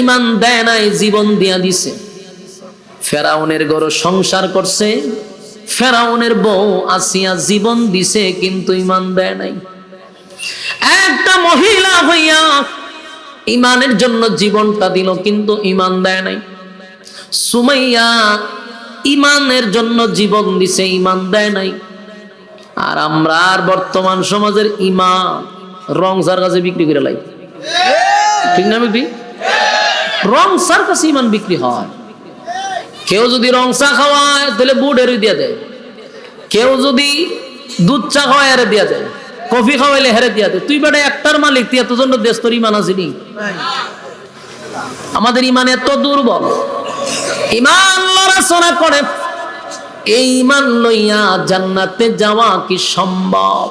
ইমান দেয় নাই, জীবন দিয়া দিছে। ফেরাউনের ঘরে সংসার করছে, ফেরাউনের বউ আসিয়া জীবন দিছে কিন্তু ইমান দেয় নাই। একটা মহিলা হইয়া ইমানের জন্য জীবনটা দিল কিন্তু ইমান দেয় নাই। সুমাইয়া ইমানের জন্য জীবন দিছে, ইমান দেয় নাই। আর আমরা আর বর্তমান সমাজের ইমান রং সার কাছে বিক্রি করে লাই, ঠিক না বিক্রি? রং সার কাছে ইমান বিক্রি হয়। কেউ যদি রং চা খাওয়ায় তাহলে বুট হেরে দিয়া দেয়, কেউ যদি দুধ চা খাওয়ায় হেরে দিয়া দেয়, কফি খাওয়াইলে হেরে দিয়া দেয়। তুই বেটা একটার মালিক, তুই এতজন দেশ তোর ইমান আসেনি? আমাদের ইমান এত দুর্বল। ইমান লড়াচড়া করে, এই ইমান লইয়া জান্নাতে যাওয়া কি সম্ভব?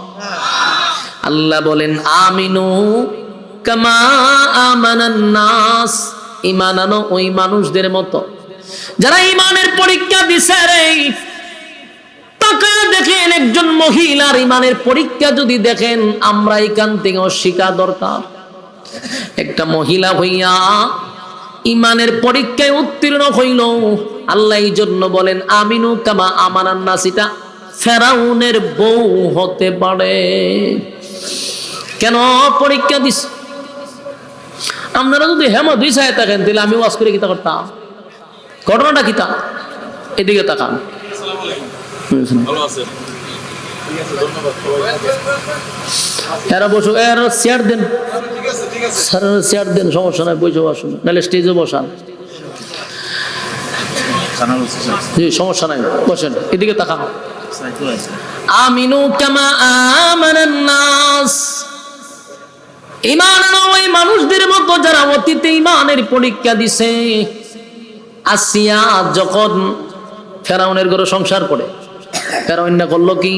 আল্লাহ বলেন আমিনু কামা আমানান নাস, ইমান আনো ওই মানুষদের মতো যারা ইমানের পরীক্ষা দিছে। রে তাকায় দেখেন একজন মহিলার ইমানের পরীক্ষা যদি দেখেন, আমরা এখান থেকে শিখা দরকার। একটা মহিলা হইয়া ইমানের পরীক্ষায় উত্তীর্ণ হইল, আল্লাহ এই জন্য বলেন আমিনু কামা আমানান নাস। এটা ফেরাউনের বউ হতে পারে। কেন পরীক্ষা দিস? আপনারা যদি হেমা দুই সাহেব থাকেন তাহলে আমি ওয়াজ করে কিতা করতাম। ঘটনাটা কিতা, এদিকে তাকান। এরা বসো, এরা চেয়ার দেন, চেয়ার দেন, সমস্যা নাই, বসে বসুন, নাহলে স্টেজে বসান। জি সমস্যা নাই, বসেন, এদিকে তাকান। আমিনু কামা আমানান নাস, ঈমান আনো ওই মানুষদের মতো যারা অতীতে ঈমানের পরীক্ষা দিছে। আসিয়া যখন ফেরাউনের ঘরে সংসার করে, ফেরাউন না করলো কি,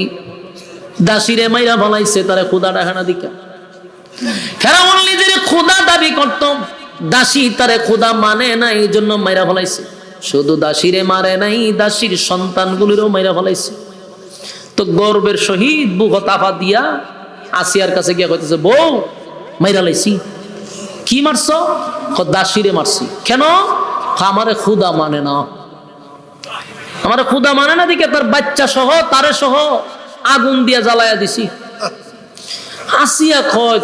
দাসীরে মাইরা ফলাইছে, তারে খোদা ডাকানা দিকা। ফেরাউন নিজের খোদা দাবি করত, দাসী তারে খোদা মানে না, এই জন্য মাইরা ফলাইছে। শুধু দাসীরে মারে নাই, দাসীর সন্তানগুলিরও মাইরা ফলাইছে। তো গর্বের সহিত বুক তাফা দিয়া আসিয়ার কাছে গিয়া কইতেছে, বউ মাইরা লাইছি। কি মারছ? দাসীরে মারছি। কেন? আমারে খুদা মানে না। আমারে খুদা মানে না দিকে তার বাচ্চা সহ তারে সহ আগুন দিয়া জ্বালায়া দিছি। আসিয়া কয়,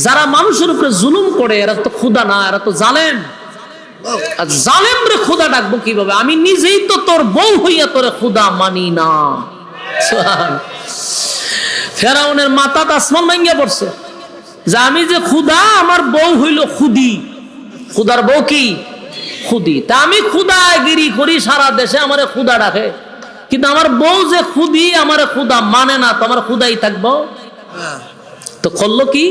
যারা মানুষের উপরে জুলুম করে এরা তো খুদা না, এরা তো জালেম। আর জালেম রে খুদা ডাকবো কিভাবে? আমি নিজেই তো তোর বউ হইয়া তোরে খুদা মানি না। ফেরাউনের মাথা আসমান ভাঙ্গিয়া পড়ছে যে আমি যে খুদা, আমার বউ হইল খুদি। খুদার বউ কি? খুদি। তা আমি খুদাগিরি করি সারা দেশে, আমারে খুদা ডাকে, কিন্তু আমার বউ যে খুদি, আমারে খুদা মানে না, তো আমার খুদাই থাকবো। তো করলো কি,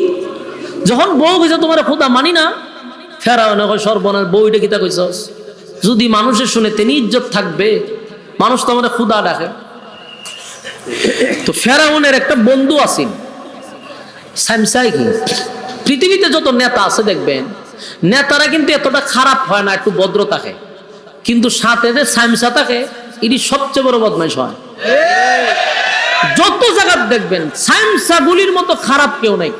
যখন বউ কইছে তোমার খুদা মানি না, ফেরাউন কয় সর্বনাশ, বউটা কিতা কইছস? যদি মানুষের শুনে তেনি ইজ্জত থাকবে, মানুষ তো আমাদের খুদা ডাকে। তো ফেরাউনের একটা বন্ধু আছেন সামসাই। কি পৃথিবীতে যত নেতা আছে দেখবেন, নেতারা কিন্তু এতটা খারাপ হয় না, একটু ভদ্র থাকে, কিন্তু সাথে যে সামসা থাকে এটি সবচেয়ে বড় বদমাইশ হয়। যত জায়গা দেখবেন সামসাগুলির মতো খারাপ কেউ নাই,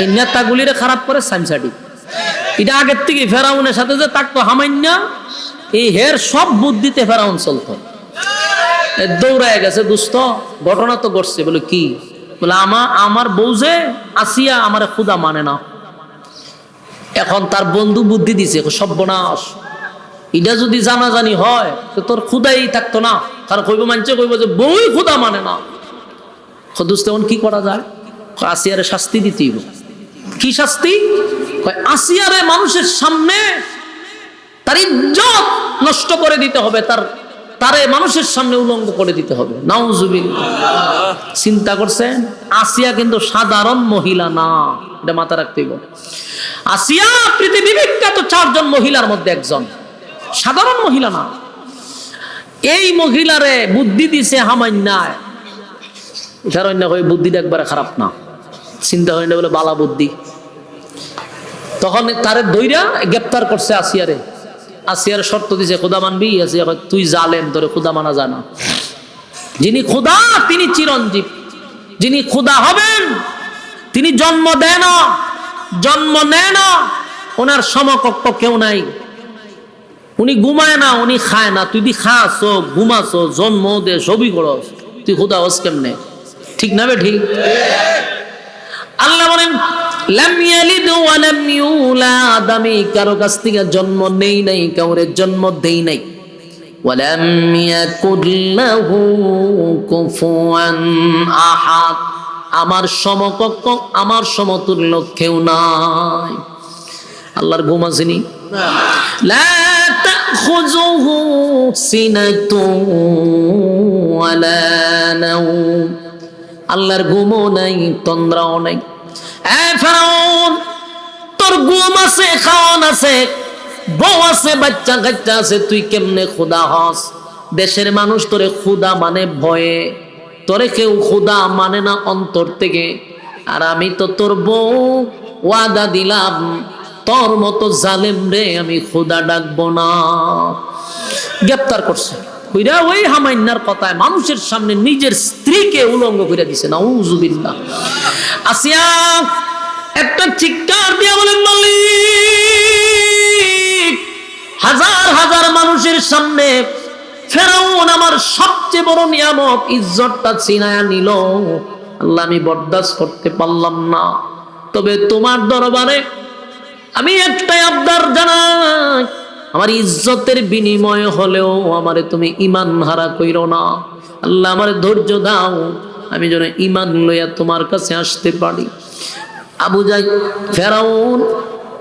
এই নেতাগুলিরে খারাপ করে সামসাটি। এটা আগের থেকে ফেরাউনের সাথে যে থাকতো হামাইন্যা, এই হের সব বুদ্ধিতে ফেরাউন চলতো। দৌড়ায় গেছে, দুস্থ ঘটনা তো ঘটছে। বলে কি? বলে আমার বউ যে আসিয়া আমার খুদা মানে না। এখন তার বন্ধু বুদ্ধি দিছে, সর্বনাশ, এটা যদি জানাজানি হয় তো তোর খুদাই থাকতো না। কারণ কইব মানছে, কইব যে বউই খুদা মানে না। দুস্থ এখন কি করা যায়? আসিয়ারে শাস্তি দিতেই। কি শাস্তি? আসিয়ারে মানুষের সামনে তার ইজ্জত নষ্ট করে দিতে হবে, তারে মানুষের সামনে উলঙ্গ করে দিতে হবে। নাউজুবিল্লাহ। চিন্তা করছেন? আসিয়া কিন্তু সাধারণ মহিলা না, এটা মাথা রাখতেই হবে। আসিয়া পৃথিবী বিখ্যাত 4 জন মহিলার মধ্যে একজন, সাধারণ মহিলা না। এই মহিলারে বুদ্ধি দিছে হামান্যায়। ফেরাউন কই বুদ্ধিটা একবারে খারাপ না, চিন্তা হয় না বলে বালা বুদ্ধি। তখন তারে দইরা গ্রেফতার করছে আসিয়ারে। আসিয়ার শর্ত দিছে, খোদা মানবি? আসিয়া কয় তুই জালেম, তোরে খোদা মানা যায় না। যিনি খোদা তিনি চিরঞ্জীব, যিনি খোদা হবেন তিনি জন্ম দেন না, জন্ম নেন না, ওনার সমকক্ষ কেউ নাই। উনি ঘুমায় না, উনি খায় না। তুই খাস, ঘুমাস, জন্ম দে, সবই করস, তুই খোদা হস কেমনে? ঠিক না বে ঠিক? আল্লাহ বলেন লাম ইয়ালিদ ওয়া লাম ইউলাদ, আমি কারো কাছ থেকে জন্ম নেই নাই, কাউরে জন্ম দেই নাই। ওয়ালাম ইয়াকুল লাহু কুফুয়ান আহাদ, আমার সমকক্ষ, আমার সমতুল্য কেউ নাই। আল্লাহর ঘুম আসেনি? লা তাখুযুহু সিনাতুন ওয়ালা নাওম, আল্লাহর ঘুমও নাই, তন্দ্রাও নাই। ফেরাউন, তোর ঘুম আছে, খাওয়ান আছে, বউ আছে, বাচ্চা কাচ্চা আছে, তুই কেমনে খোদা হস? দেশের মানুষ তোরে খোদা মানে ভয়ে, তোরে কেউ খোদা মানে না অন্তর থেকে। আর আমি তো তোর বউ, ওয়াদা দিলাম তোর মতো জালেম রে আমি খোদা ডাকবো না। গ্রেফতার করছে কইরা ওই হামাইন্নার কথায় মানুষের সামনে নিজের স্ত্রীকে উলঙ্গ করে দিছে। নাউযুবিল্লাহ। আসিয়া একটা চিৎকার দিয়া বলেন মালিক, হাজার হাজার মানুষের সামনে ফেরাউন আমার সবচেয়ে বড় নিয়ামত ইজ্জতটা ছিনায়া নিল। আল্লাহ, আমি বরদাস্ত করতে পারলাম না। তবে তোমার দরবারে আমি একটাই আবদার জানাই, আমার ইজ্জতের বিনিময় হলেও আমারে তুমি ঈমান হারা কইরো না। আল্লাহ, আমারে ধৈর্য দাও, আমি যেন ঈমান লইয়া তোমার কাছে আসতে পারি। আবু জাহল, ফেরাউন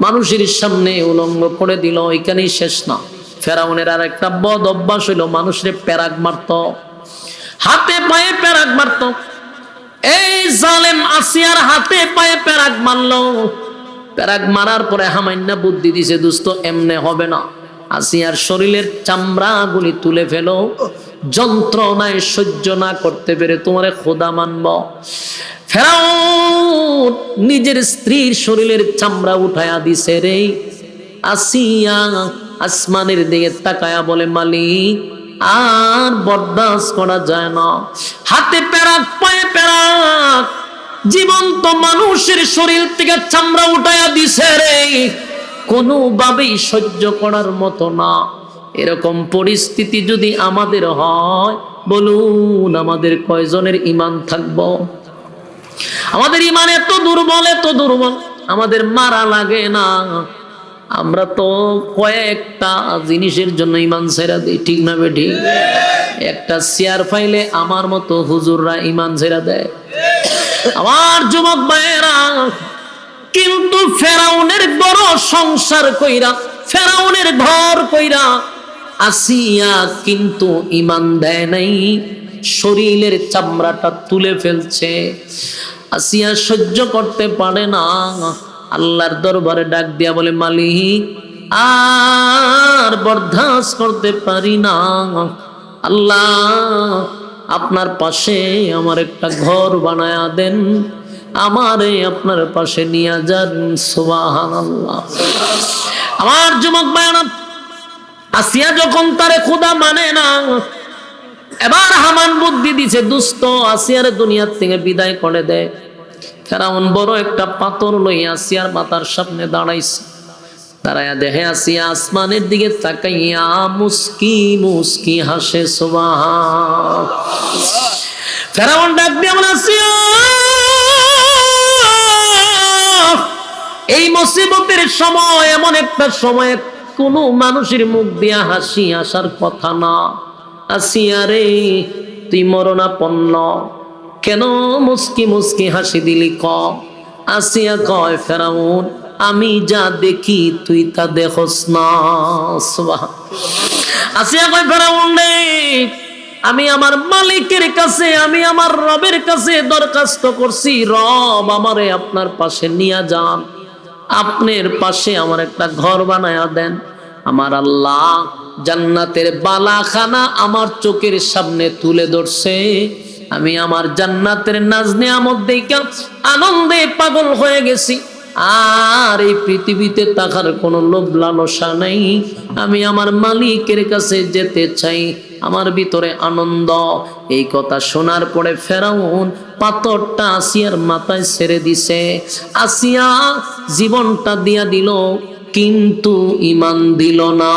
মানুষের সামনে উলঙ্গ করে দিল। এখানেই শেষ না। ফেরাউনের আর একটা বদ অভ্যাস হইল, মানুষের প্যারাগ মারত, হাতে পায়ে প্যারাগ মারত। এই জালেম আসিয়ার হাতে পায়ে প্যারাগ মারলো। প্যারাগ মারার পরে হামাইন্না বুদ্ধি দিছে, দোস্ত এমনে হবে না, আসিয়ার শরীরের চামড়াগুলি তুলে ফেলো, যন্ত্রণায় সহ্য না করতে পেরে তোমারে খোদা মানব। ফেরাউন নিজের স্ত্রীর শরীরের চামড়া উঠায়া দিছে রে। আসিয়া আসমানের দিকে তাকায়া বলে, মালিক আর বরদাস্ত করা যায় না। হাতে প্যারাক, পায়ে প্যারাক, জীবন্ত মানুষের শরীর থেকে চামড়া উঠায়া দিছে রে, কোনোভাবেই সহ্য করার মতো না। এরকম পরিস্থিতি যদি আমাদের হয়, বলুন আমাদের কয়জনের ঈমান থাকবো? আমাদের ঈমান এত দুর্বল, এত দুর্বল, আমাদের মারা লাগে না। আমরা তো কয়েকটা জিনিসের জন্য ঈমান ছেড়ে দিই, ঠিক না বে ঠিক? একটা চেয়ার পাইলে আমার মতো হুজুররা ঈমান ছেড়ে দেয়। আমার যুবক ভাইয়েরা, কিন্তু ফেরাউনের বড় সংসার কইরা, ফেরাউনের ঘর কইরা আসিয়া কিন্তু ঈমান দেয় নাই, শরীরের চামড়াটা তুলে ফেলছে। আসিয়া সহ্য করতে পারে না, আল্লাহর দরবারে ডাক দিয়া বলে, মালিক আর বরদাস্ত করতে পারি না। আল্লাহ, আপনার পাশে আমার একটা ঘর বানায়া দেন, আমারে আপনার পাশে নিয়ে যান। সুবহানাল্লাহ। আমার যুবক ভাইরা, আসিয়া যখন তারে খোদা মানে না, এবার হামান বুদ্ধি দিছে, দুষ্ট আসিয়ার দুনিয়ার থেকে বিদায় করে দেয়। ফেরাউন বড় একটা পাথর লইয়া আসিয়ার মাথার সামনে দাঁড়াইছে। দাঁড়াইয়া দেখে আসিয়া আসমানের দিকে তাকাইয়া মুস্কি মুস্কি হাসে। সুবহান। ফেরাউন ডাক দিয়ে বলে, আসিয়া এই মুসিবতের সময়, এমন একটা সময় কোনো মানুষের মুখ দিয়া হাসি আসার কথা না। আসিয়া রে, তুই মরণাপন্ন, কেন মুস্কি মুস্কি হাসি দিলি ক? আসিয়া কয়, ফেরাউন আমি যা দেখি তুই তা দেখোস না। সুবহান। আসিয়া কয়, ফেরাউন রে, আমি আমার মালিকের কাছে, আমি আমার রবের কাছে দরখাস্ত করছি, রব আমারে আপনার পাশে নিয়ে যান, আপনার পাশে আমার একটা ঘর বানায়া দেন। আমার আল্লাহ জান্নাতের বালাখানা আমার চোখের সামনে তুলে ধরছে, আমি আমার জান্নাতের নাজ নিয়ামত দেখে আনন্দে পাগল হয়ে গেছি। আর এই পৃথিবীতে থাকার কোনো লোভ লালসা নেই, আমি আমার মালিকের কাছে যেতে চাই, আমার ভিতরে আনন্দ। এই কথা শোনার পরে ফেরাউন পাথরটা আসিয়ার মাথায় ছেড়ে দিছে। আসিয়া জীবনটা দিয়া দিল, কিন্তু ঈমান দিল না।